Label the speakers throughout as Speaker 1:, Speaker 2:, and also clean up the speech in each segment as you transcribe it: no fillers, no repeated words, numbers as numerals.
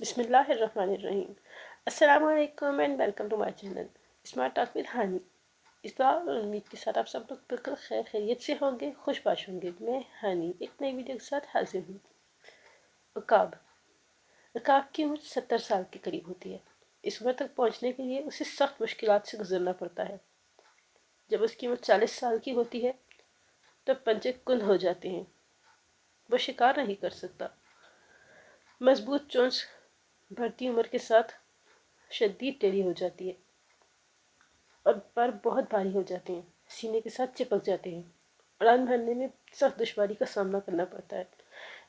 Speaker 1: بسم اللہ الرحمن الرحیم۔ السلام علیکم and welcome to my channel smart talk with Hani. اس بار اور امید کے ساتھ آپ سب لوگ بالکل خیر خیریت سے ہوں گے، خوش باش ہوں گے۔ میں ہانی ایک نئی ویڈیو کے ساتھ حاضر ہوں۔ عقاب کی عمر 70 سال کے قریب ہوتی ہے۔ اس عمر تک پہنچنے کے لیے اسے سخت مشکلات سے گزرنا پڑتا ہے۔ جب اس کی عمر 40 سال کی ہوتی ہے تو پنجے کند ہو جاتے ہیں، وہ شکار نہیں کر سکتا۔ مضبوط چونچ بڑھتی عمر کے ساتھ شدید ٹیڑھی ہو جاتی ہے اور پر بہت بھاری ہو جاتے ہیں، سینے کے ساتھ چپک جاتے ہیں۔ اڑان بھرنے میں سخت دشواری کا سامنا کرنا پڑتا ہے۔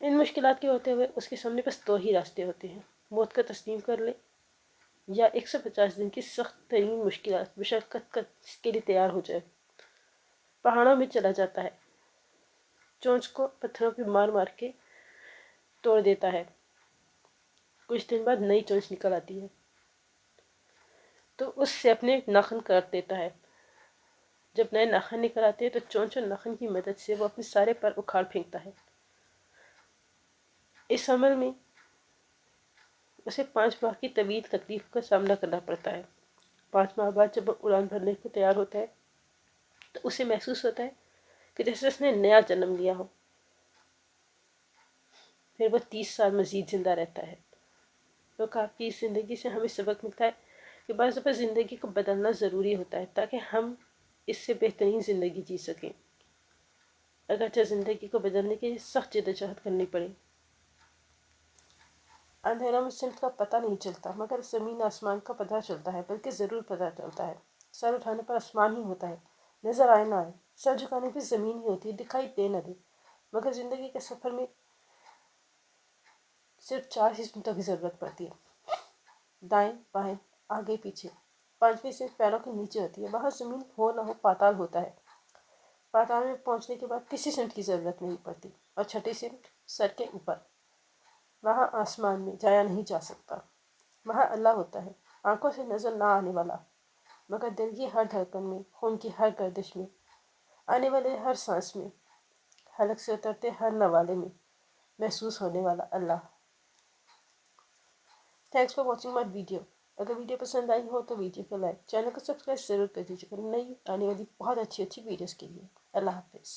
Speaker 1: ان مشکلات کے ہوتے ہوئے اس کے سامنے بس دو ہی راستے ہوتے ہیں: موت کا تسلیم کر لے یا 150 دن کی سخت ترین مشکلات مشقت کے لیے تیار ہو جائے۔ پہاڑوں میں چلا جاتا ہے، چونچ کو پتھروں پہ مار مار کے توڑ دیتا ہے۔ کچھ دن بعد نئی چونچ نکل آتی ہے تو اس سے اپنے ناخن کاٹ دیتا ہے۔ جب نئے ناخن نکل آتے ہیں تو چونچ اور ناخن کی مدد سے وہ اپنے سارے پر اکھاڑ پھینکتا ہے۔ اس عمل میں اسے 5 ماہ کی طویل تکلیف کا سامنا کرنا پڑتا ہے۔ 5 ماہ بعد جب وہ اڑان بھرنے کو تیار ہوتا ہے تو اسے محسوس ہوتا ہے کہ جیسے اس نے نیا جنم لیا ہو۔ پھر وہ 30 سال مزید زندہ رہتا ہے۔ تو عقاب کی اس زندگی سے ہمیں سبق ملتا ہے کہ بعض دفعہ زندگی کو بدلنا ضروری ہوتا ہے تاکہ ہم اس سے بہترین زندگی جی سکیں، اگرچہ زندگی کو بدلنے کے لیے سخت جدوجہد کرنی پڑے۔ اندھیروں میں سمت کا پتہ نہیں چلتا، مگر زمین آسمان کا پتہ چلتا ہے، بلکہ ضرور پتہ چلتا ہے۔ سر اٹھانے پر آسمان ہی ہوتا ہے، نظر آئے نہ آئے۔ سر جھکانے پہ زمین ہی ہوتی ہے، دکھائی دے نہ دے۔ مگر زندگی کے سفر میں صرف 4 حصوں کی ضرورت پڑتی ہے: دائیں بائیں، آگے پیچھے۔ 5ویں سمت پیروں کے نیچے ہوتی ہے، وہاں زمین ہو نہ ہو پاتال ہوتا ہے۔ پاتال میں پہنچنے کے بعد کسی سمت کی ضرورت نہیں پڑتی۔ اور 6ٹھی سمت سر کے اوپر، وہاں آسمان میں جایا نہیں جا سکتا۔ وہاں اللہ ہوتا ہے، آنکھوں سے نظر نہ آنے والا، مگر دل کی ہر دھڑکن میں، خون کی ہر گردش میں، آنے والے ہر سانس میں، حلق سے اترتے ہر نوالے میں محسوس ہونے والا اللہ۔ Thanks for watching my video. اگر ویڈیو پسند آئی ہو تو ویڈیو کو لائک، چینل کو سبسکرائب ضرور کر دیجیے گا نئی آنے والی بہت اچھی ویڈیوز کے لیے۔ اللہ حافظ۔